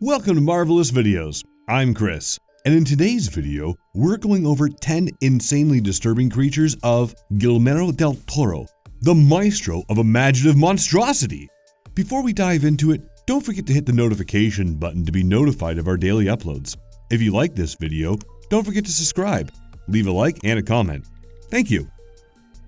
Welcome to Marvelous Videos. I'm Chris, and in today's video, we're going over 10 insanely disturbing creatures of Guillermo del Toro, the maestro of imaginative monstrosity. Before we dive into it, don't forget to hit the notification button to be notified of our daily uploads. If you like this video, don't forget to subscribe, leave a like and a comment. Thank you.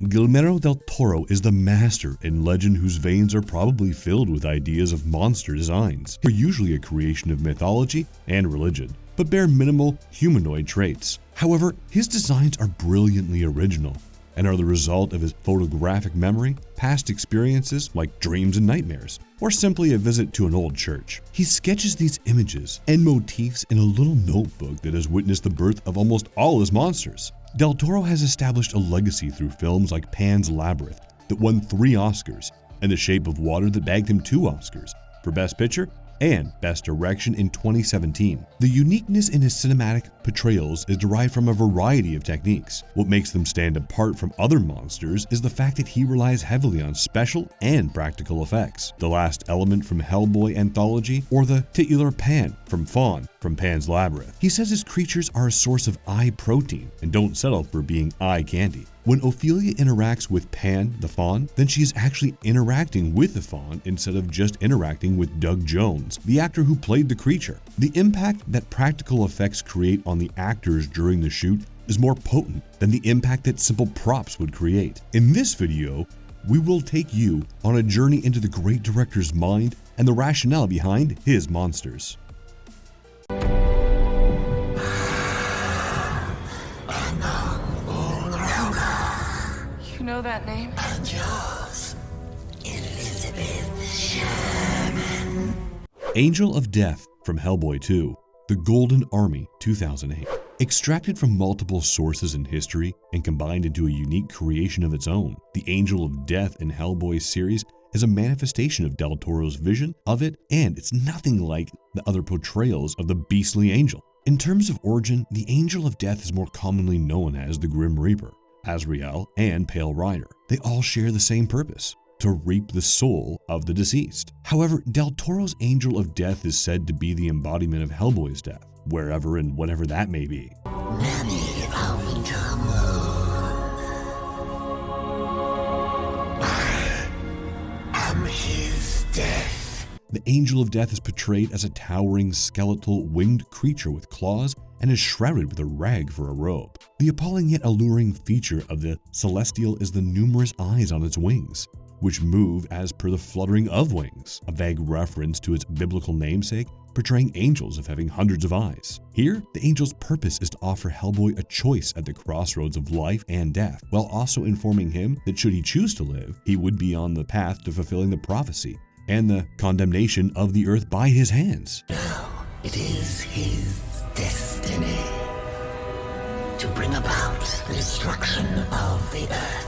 Guillermo del Toro is the master in legend whose veins are probably filled with ideas of monster designs. They're usually a creation of mythology and religion, but bear minimal humanoid traits. However, his designs are brilliantly original and are the result of his photographic memory, past experiences like dreams and nightmares, or simply a visit to an old church. He sketches these images and motifs in a little notebook that has witnessed the birth of almost all his monsters. Del Toro has established a legacy through films like Pan's Labyrinth that won 3 Oscars, and The Shape of Water that bagged him 2 Oscars for Best Picture and Best Direction in 2017. The uniqueness in his cinematic portrayals is derived from a variety of techniques. What makes them stand apart from other monsters is the fact that he relies heavily on special and practical effects. The Last Element from Hellboy anthology, or the titular Pan from Faun from Pan's Labyrinth. He says his creatures are a source of eye protein and don't settle for being eye candy. When Ofelia interacts with Pan the Faun, then she is actually interacting with the faun instead of just interacting with Doug Jones, the actor who played the creature. The impact that practical effects create on the actors during the shoot is more potent than the impact that simple props would create. In this video, we will take you on a journey into the great director's mind and the rationale behind his monsters. You know that name? And yours, Elizabeth Sherman. Angel of Death from Hellboy 2, The Golden Army 2008. Extracted from multiple sources in history and combined into a unique creation of its own, the Angel of Death in Hellboy's series is a manifestation of Del Toro's vision of it, and it's nothing like the other portrayals of the beastly angel. In terms of origin, the Angel of Death is more commonly known as the Grim Reaper, Azrael, and Pale Rider. They all share the same purpose: to reap the soul of the deceased. However, Del Toro's Angel of Death is said to be the embodiment of Hellboy's death, wherever and whenever that may be. Many of them. I am his death. The Angel of Death is portrayed as a towering skeletal winged creature with claws and is shrouded with a rag for a robe. The appalling yet alluring feature of the Celestial is the numerous eyes on its wings, which move as per the fluttering of wings, a vague reference to its biblical namesake, portraying angels of having hundreds of eyes. Here, the angel's purpose is to offer Hellboy a choice at the crossroads of life and death, while also informing him that should he choose to live, he would be on the path to fulfilling the prophecy and the condemnation of the earth by his hands. Now it is his destiny to bring about the destruction of the earth.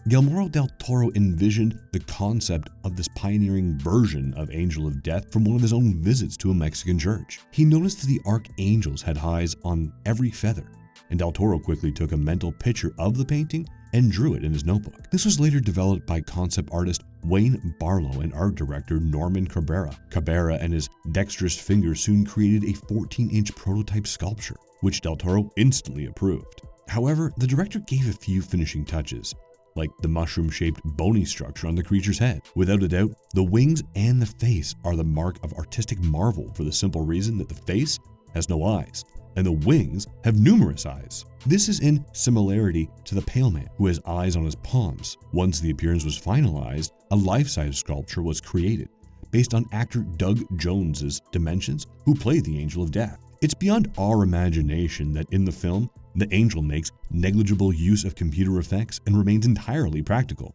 Guillermo del Toro envisioned the concept of this pioneering version of Angel of Death from one of his own visits to a Mexican church. He noticed that the archangels had eyes on every feather, and del Toro quickly took a mental picture of the painting and drew it in his notebook. This was later developed by concept artist Wayne Barlow and art director Norman Cabrera. Cabrera and his dexterous fingers soon created a 14-inch prototype sculpture, which del Toro instantly approved. However, the director gave a few finishing touches, like the mushroom-shaped bony structure on the creature's head. Without a doubt, the wings and the face are the mark of artistic marvel for the simple reason that the face has no eyes, and the wings have numerous eyes. This is in similarity to the Pale Man, who has eyes on his palms. Once the appearance was finalized, a life-size sculpture was created, based on actor Doug Jones's dimensions, who played the Angel of Death. It's beyond our imagination that in the film, the angel makes negligible use of computer effects and remains entirely practical.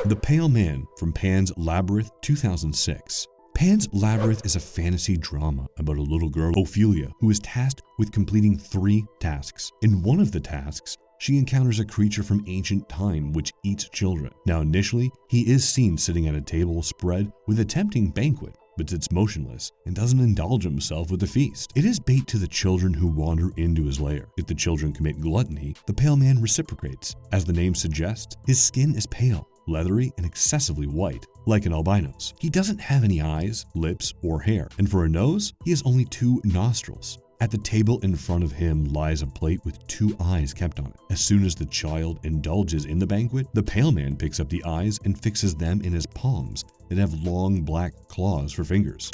The Pale Man from Pan's Labyrinth 2006. Pan's Labyrinth is a fantasy drama about a little girl, Ofelia, who is tasked with completing 3 tasks. In one of the tasks, she encounters a creature from ancient time which eats children. Now initially, he is seen sitting at a table spread with a tempting banquet, but sits motionless and doesn't indulge himself with the feast. It is bait to the children who wander into his lair. If the children commit gluttony, the pale man reciprocates. As the name suggests, his skin is pale, leathery, and excessively white, like an albino's. He doesn't have any eyes, lips, or hair, and for a nose, he has only 2 nostrils. At the table in front of him lies a plate with 2 eyes kept on it. As soon as the child indulges in the banquet, the pale man picks up the eyes and fixes them in his palms that have long black claws for fingers.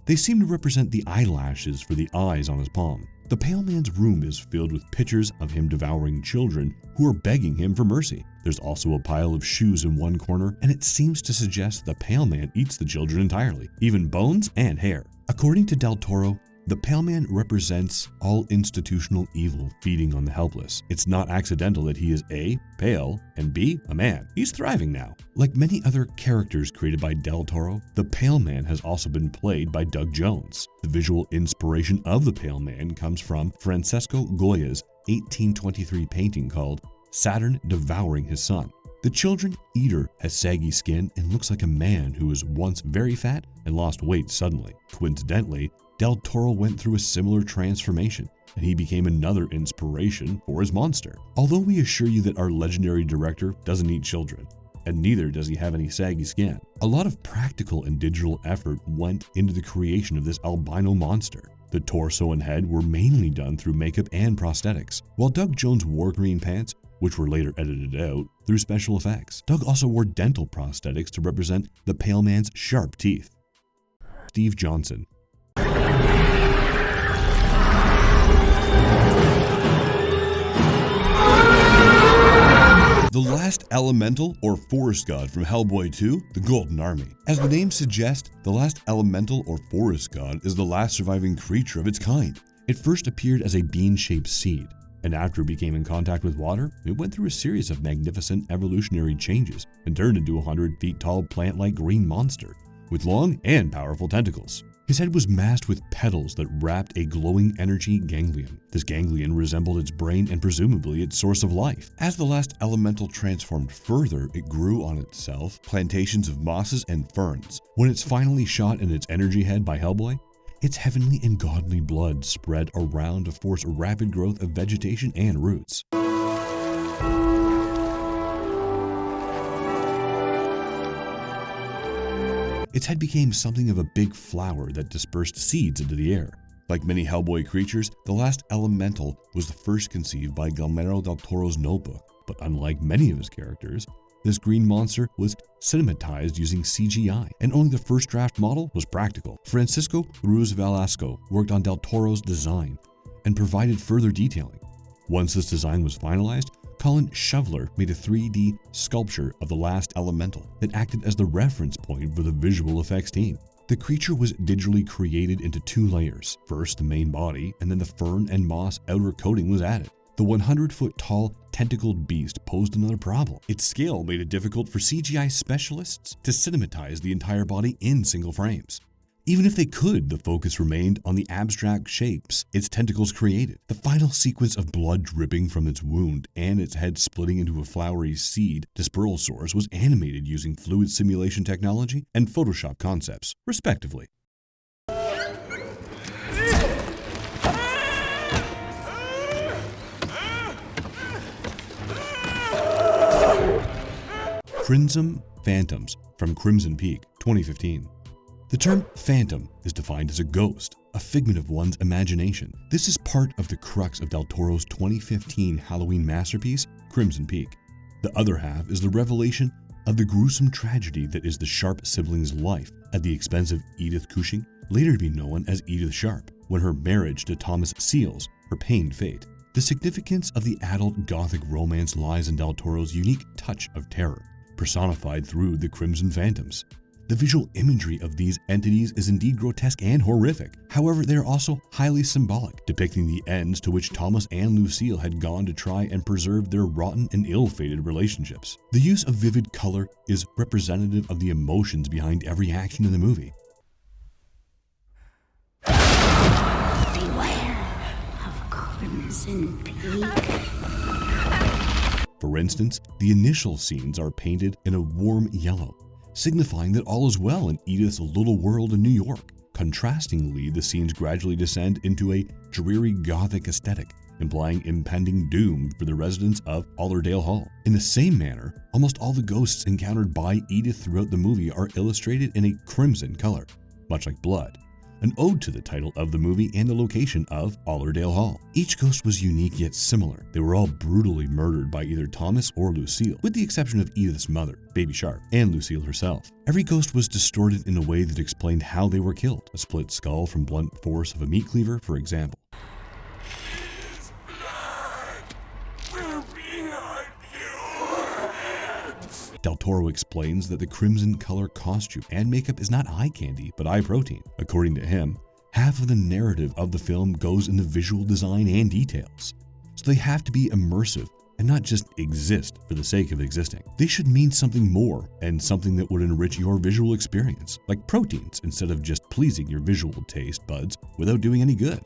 They seem to represent the eyelashes for the eyes on his palm. The pale man's room is filled with pictures of him devouring children who are begging him for mercy. There's also a pile of shoes in one corner, and it seems to suggest the pale man eats the children entirely, even bones and hair. According to Del Toro, the pale man represents all institutional evil feeding on the helpless. It's not accidental that he is A, pale, and B, a man. He's thriving now. Like many other characters created by Del Toro, the pale man has also been played by Doug Jones. The visual inspiration of the pale man comes from Francesco Goya's 1823 painting called Saturn Devouring His Son. The children eater has saggy skin and looks like a man who was once very fat and lost weight suddenly. Coincidentally, Del Toro went through a similar transformation, and he became another inspiration for his monster. Although we assure you that our legendary director doesn't eat children, and neither does he have any saggy skin, a lot of practical and digital effort went into the creation of this albino monster. The torso and head were mainly done through makeup and prosthetics, while Doug Jones wore green pants, which were later edited out through special effects. Doug also wore dental prosthetics to represent the pale man's sharp teeth. Steve Johnson. The last elemental or forest god from Hellboy 2, the Golden Army. As the name suggests, the last elemental or forest god is the last surviving creature of its kind. It first appeared as a bean-shaped seed, and after it became in contact with water, it went through a series of magnificent evolutionary changes and turned into a 100-feet-tall plant-like green monster with long and powerful tentacles. His head was masked with petals that wrapped a glowing energy ganglion. This ganglion resembled its brain and presumably its source of life. As the last elemental transformed further, it grew on itself plantations of mosses and ferns. When it's finally shot in its energy head by Hellboy, its heavenly and godly blood spread around to force a rapid growth of vegetation and roots. Its head became something of a big flower that dispersed seeds into the air. Like many Hellboy creatures, the last elemental was the first conceived by Guillermo del Toro's notebook, but unlike many of his characters, this green monster was cinematized using CGI, and only the first draft model was practical. Francisco Ruiz Velasco worked on del Toro's design and provided further detailing. Once this design was finalized, Colin Shoveler made a 3D sculpture of the last elemental that acted as the reference point for the visual effects team. The creature was digitally created into 2 layers. First, the main body, and then the fern and moss outer coating was added. The 100-foot-tall tentacled beast posed another problem. Its scale made it difficult for CGI specialists to cinematize the entire body in single frames. Even if they could, the focus remained on the abstract shapes its tentacles created. The final sequence of blood dripping from its wound and its head splitting into a flowery seed dispersal source was animated using fluid simulation technology and Photoshop concepts, respectively. Crimson Phantoms from Crimson Peak, 2015. The term phantom is defined as a ghost, a figment of one's imagination. This is part of the crux of Del Toro's 2015 Halloween masterpiece, Crimson Peak. The other half is the revelation of the gruesome tragedy that is the Sharp siblings' life at the expense of Edith Cushing, later to be known as Edith Sharp, when her marriage to Thomas seals her pained fate. The significance of the adult gothic romance lies in Del Toro's unique touch of terror, personified through the Crimson Phantoms. The visual imagery of these entities is indeed grotesque and horrific. However, they are also highly symbolic, depicting the ends to which Thomas and Lucille had gone to try and preserve their rotten and ill-fated relationships. The use of vivid color is representative of the emotions behind every action in the movie. Beware of Crimson Peak. For instance, the initial scenes are painted in a warm yellow, signifying that all is well in Edith's little world in New York. Contrastingly, the scenes gradually descend into a dreary gothic aesthetic, implying impending doom for the residents of Allerdale Hall. In the same manner, almost all the ghosts encountered by Edith throughout the movie are illustrated in a crimson color, much like blood, an ode to the title of the movie and the location of Allerdale Hall. Each ghost was unique yet similar. They were all brutally murdered by either Thomas or Lucille, with the exception of Edith's mother, Baby Sharp, and Lucille herself. Every ghost was distorted in a way that explained how they were killed. A split skull from blunt force of a meat cleaver, for example. Del Toro explains that the crimson color costume and makeup is not eye candy, but eye protein. According to him, half of the narrative of the film goes in the visual design and details. So they have to be immersive and not just exist for the sake of existing. They should mean something more and something that would enrich your visual experience, like proteins, instead of just pleasing your visual taste buds without doing any good.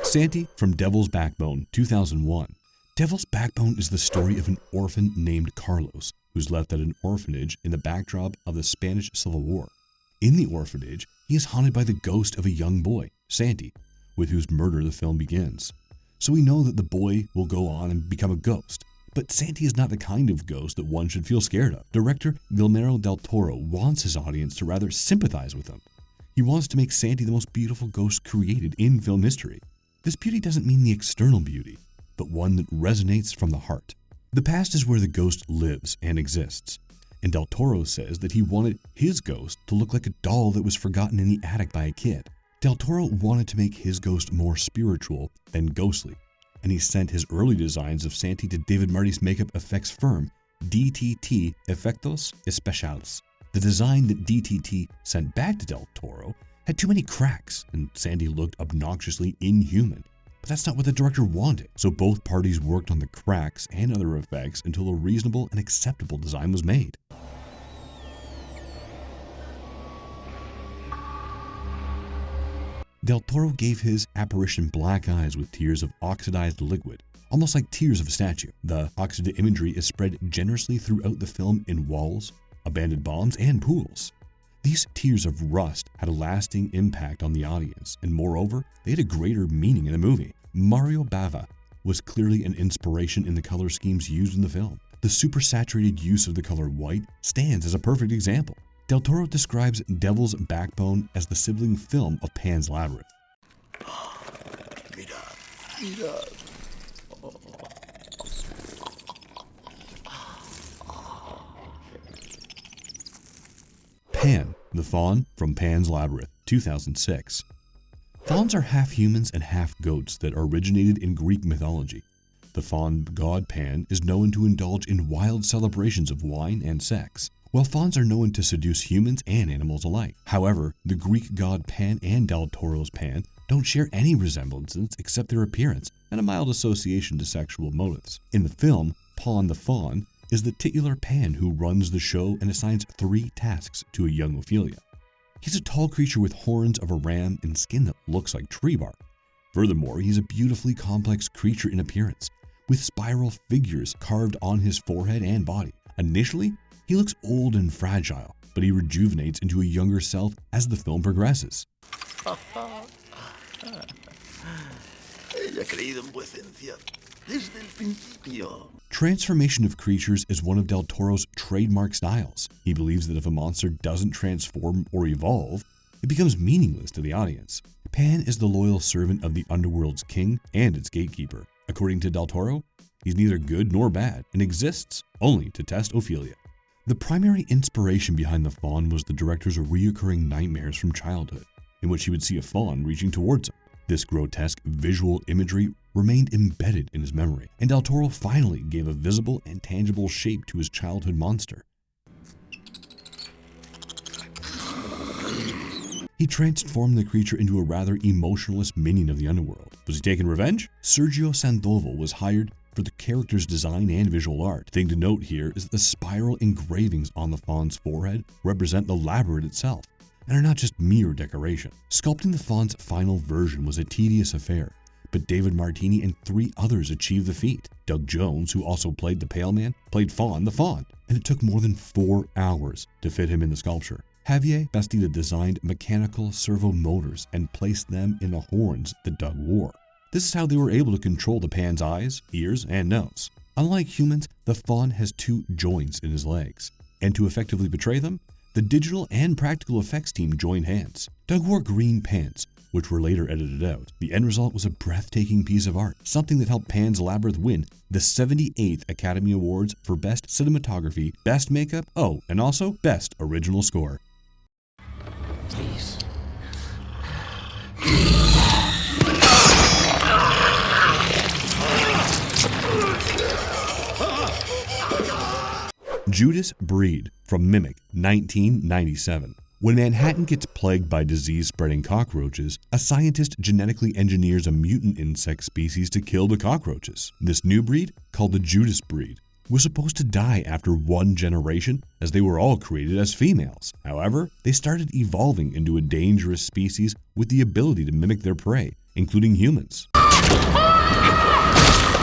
Santi from Devil's Backbone, 2001. Devil's Backbone is the story of an orphan named Carlos, who's left at an orphanage in the backdrop of the Spanish Civil War. In the orphanage, he is haunted by the ghost of a young boy, Santi, with whose murder the film begins. So we know that the boy will go on and become a ghost. But Santi is not the kind of ghost that one should feel scared of. Director Guillermo del Toro wants his audience to rather sympathize with him. He wants to make Santi the most beautiful ghost created in film history. This beauty doesn't mean the external beauty, but one that resonates from the heart. The past is where the ghost lives and exists, and Del Toro says that he wanted his ghost to look like a doll that was forgotten in the attic by a kid. Del Toro wanted to make his ghost more spiritual than ghostly, and he sent his early designs of Santi to David Marty's makeup effects firm, DTT Efectos Especiales. The design that DTT sent back to Del Toro had too many cracks, and Santi looked obnoxiously inhuman. But that's not what the director wanted, so both parties worked on the cracks and other effects until a reasonable and acceptable design was made. Del Toro gave his apparition black eyes with tears of oxidized liquid, almost like tears of a statue. The oxidized imagery is spread generously throughout the film in walls, abandoned bombs, and pools. These tears of rust had a lasting impact on the audience, and moreover, they had a greater meaning in the movie. Mario Bava was clearly an inspiration in the color schemes used in the film. The supersaturated use of the color white stands as a perfect example. Del Toro describes Devil's Backbone as the sibling film of Pan's Labyrinth. Pan the Faun from Pan's Labyrinth, 2006. Fauns are half humans and half goats that originated in Greek mythology. The faun god Pan is known to indulge in wild celebrations of wine and sex, while fauns are known to seduce humans and animals alike. However, the Greek god Pan and Del Toro's Pan don't share any resemblances except their appearance and a mild association to sexual motives. In the film, Pan the Faun is the titular Pan who runs the show and assigns 3 tasks to a young Ofelia. He's a tall creature with horns of a ram and skin that looks like tree bark. Furthermore, he's a beautifully complex creature in appearance, with spiral figures carved on his forehead and body. Initially, he looks old and fragile, but he rejuvenates into a younger self as the film progresses. Transformation of creatures is one of Del Toro's trademark styles. He believes that if a monster doesn't transform or evolve, it becomes meaningless to the audience. Pan is the loyal servant of the underworld's king and its gatekeeper. According to Del Toro, he's neither good nor bad and exists only to test Ofelia. The primary inspiration behind the faun was the director's reoccurring nightmares from childhood, in which he would see a faun reaching towards him. This grotesque visual imagery remained embedded in his memory, and Del Toro finally gave a visible and tangible shape to his childhood monster. He transformed the creature into a rather emotionless minion of the underworld. Was he taking revenge? Sergio Sandoval was hired for the character's design and visual art. Thing to note here is that the spiral engravings on the faun's forehead represent the labyrinth itself, and are not just mere decoration. Sculpting the faun's final version was a tedious affair, but David Martini and 3 others achieved the feat. Doug Jones, who also played the Pale Man, played Faun the Faun, and it took more than 4 hours to fit him in the sculpture. Javier Bastida designed mechanical servo motors and placed them in the horns that Doug wore. This is how they were able to control the Pan's eyes, ears, and nose. Unlike humans, the Faun has 2 joints in his legs, and to effectively portray them, the digital and practical effects team joined hands. Doug wore green pants, which were later edited out. The end result was a breathtaking piece of art, something that helped Pan's Labyrinth win the 78th Academy Awards for Best Cinematography, Best Makeup, and also Best Original Score. Please. Judas Breed from Mimic, 1997. When Manhattan gets plagued by disease-spreading cockroaches, a scientist genetically engineers a mutant insect species to kill the cockroaches. This new breed, called the Judas breed, was supposed to die after 1 generation, as they were all created as females. However, they started evolving into a dangerous species with the ability to mimic their prey, including humans.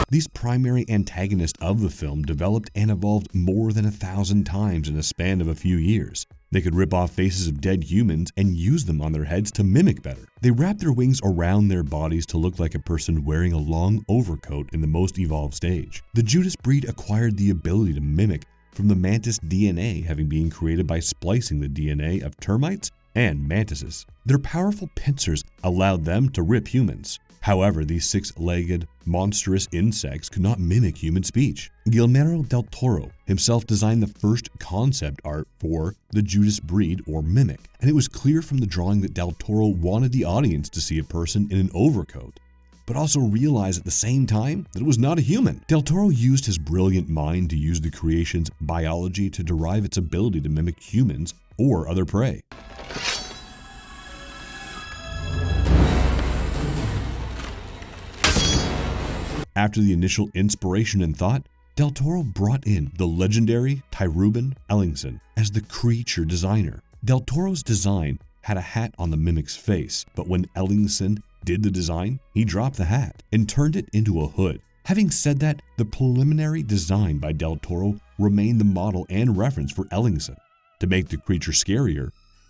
These primary antagonists of the film developed and evolved more than 1,000 times in a span of a few years. They could rip off faces of dead humans and use them on their heads to mimic better. They wrapped their wings around their bodies to look like a person wearing a long overcoat in the most evolved stage. The Judas breed acquired the ability to mimic from the mantis DNA, having been created by splicing the DNA of termites and mantises. Their powerful pincers allowed them to rip humans. However, these 6-legged, monstrous insects could not mimic human speech. Guillermo del Toro himself designed the first concept art for the Judas breed, or mimic, and it was clear from the drawing that del Toro wanted the audience to see a person in an overcoat, but also realized at the same time that it was not a human. Del Toro used his brilliant mind to use the creation's biology to derive its ability to mimic humans or other prey. After the initial inspiration and thought, del Toro brought in the legendary Ruben Ellingson as the creature designer. Del Toro's design had a hat on the mimic's face, but when Ellingson did the design, he dropped the hat and turned it into a hood. Having said that, the preliminary design by del Toro remained the model and reference for Ellingson. To make the creature scarier,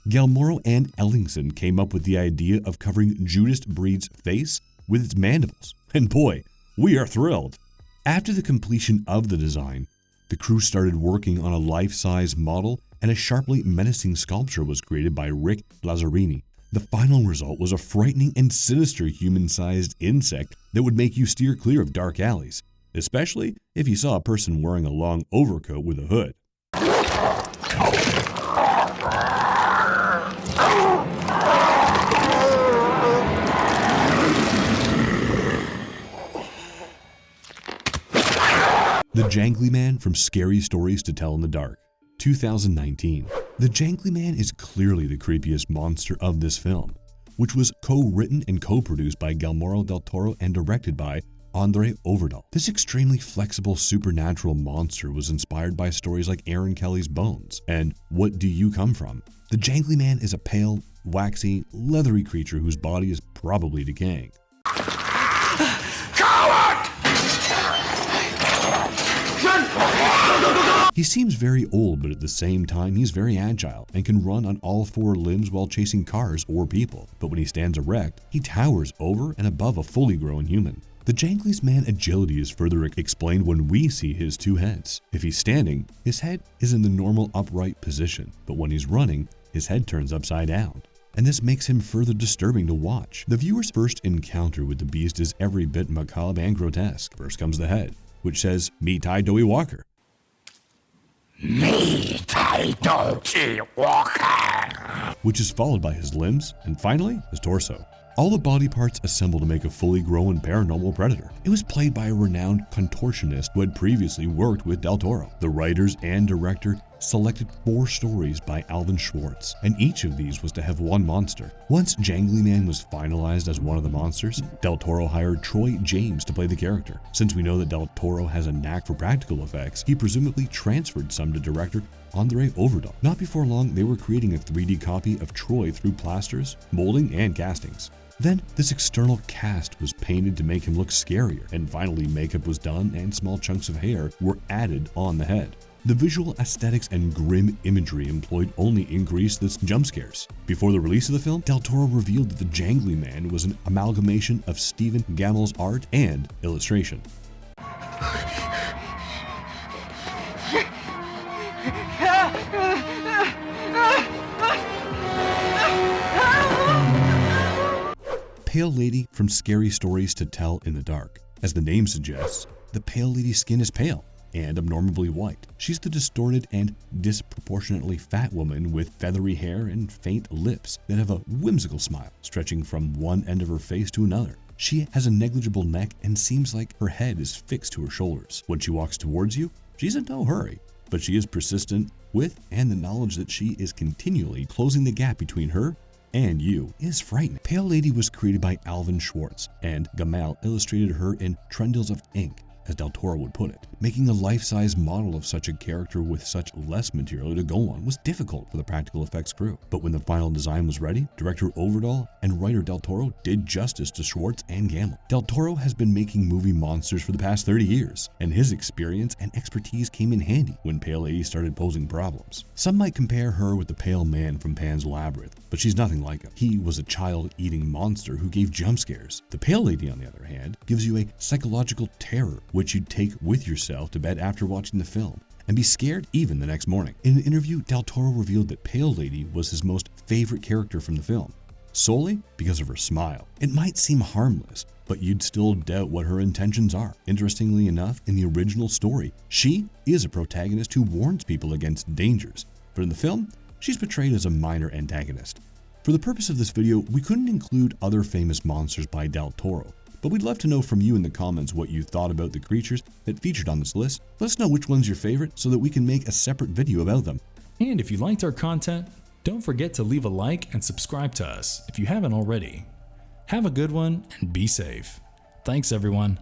Guillermo and Ellingson came up with the idea of covering Judas breed's face with its mandibles, and boy, we are thrilled. After the completion of the design, the crew started working on a life-size model, and a sharply menacing sculpture was created by Rick Lazzarini. The final result was a frightening and sinister human-sized insect that would make you steer clear of dark alleys, especially if you saw a person wearing a long overcoat with a hood. The Jangly Man from Scary Stories to Tell in the Dark, 2019. The Jangly Man is clearly the creepiest monster of this film, which was co-written and co-produced by Guillermo del Toro and directed by Andre Overdahl. This extremely flexible supernatural monster was inspired by stories like Aaron Kelly's Bones and What Do You Come From? The Jangly Man is a pale, waxy, leathery creature whose body is probably decaying. He seems very old, but at the same time, he's very agile and can run on all 4 limbs while chasing cars or people. But when he stands erect, he towers over and above a fully grown human. The Jangly Man's agility is further explained when we see his 2 heads. If he's standing, his head is in the normal upright position, but when he's running, his head turns upside down. And this makes him further disturbing to watch. The viewer's first encounter with the beast is every bit macabre and grotesque. First comes the head, which says, "Me Tai Doe Walker." Me Tai Doe Walker. Which is followed by his limbs, and finally, his torso. All the body parts assemble to make a fully grown paranormal predator. It was played by a renowned contortionist who had previously worked with del Toro. The writers and director selected 4 stories by Alvin Schwartz, and each of these was to have one monster. Once Jangly Man was finalized as one of the monsters, Del Toro hired Troy James to play the character. Since we know that Del Toro has a knack for practical effects, he presumably transferred some to director Andre Overdahl. Not before long, they were creating a 3D copy of Troy through plasters, molding, and castings. Then, this external cast was painted to make him look scarier, and finally makeup was done and small chunks of hair were added on the head. The visual aesthetics and grim imagery employed only increased the jump scares. Before the release of the film, Del Toro revealed that the Jangly Man was an amalgamation of Stephen Gammell's art and illustration. Pale Lady from Scary Stories to Tell in the Dark. As the name suggests, the Pale Lady's skin is pale and abnormally white. She's the distorted and disproportionately fat woman with feathery hair and faint lips that have a whimsical smile stretching from one end of her face to another. She has a negligible neck and seems like her head is fixed to her shoulders. When she walks towards you, she's in no hurry, but she is persistent with and the knowledge that she is continually closing the gap between her and you is frightening. Pale Lady was created by Alvin Schwartz, and Gammell illustrated her in trundles of ink, as Del Toro would put it. Making a life-size model of such a character with such less material to go on was difficult for the practical effects crew. But when the final design was ready, director Overdahl and writer Del Toro did justice to Schwartz and Gammell. Del Toro has been making movie monsters for the past 30 years, and his experience and expertise came in handy when Pale Lady started posing problems. Some might compare her with the Pale Man from Pan's Labyrinth, but she's nothing like him. He was a child-eating monster who gave jump scares. The Pale Lady, on the other hand, gives you a psychological terror, which you'd take with yourself to bed after watching the film and be scared even the next morning. In an interview, Del Toro revealed that Pale Lady was his most favorite character from the film, solely because of her smile. It might seem harmless, but you'd still doubt what her intentions are. Interestingly enough, in the original story, she is a protagonist who warns people against dangers, but in the film, she's portrayed as a minor antagonist. For the purpose of this video, we couldn't include other famous monsters by Del Toro, but we'd love to know from you in the comments what you thought about the creatures that featured on this list. Let us know which one's your favorite so that we can make a separate video about them. And if you liked our content, don't forget to leave a like and subscribe to us if you haven't already. Have a good one and be safe. Thanks everyone.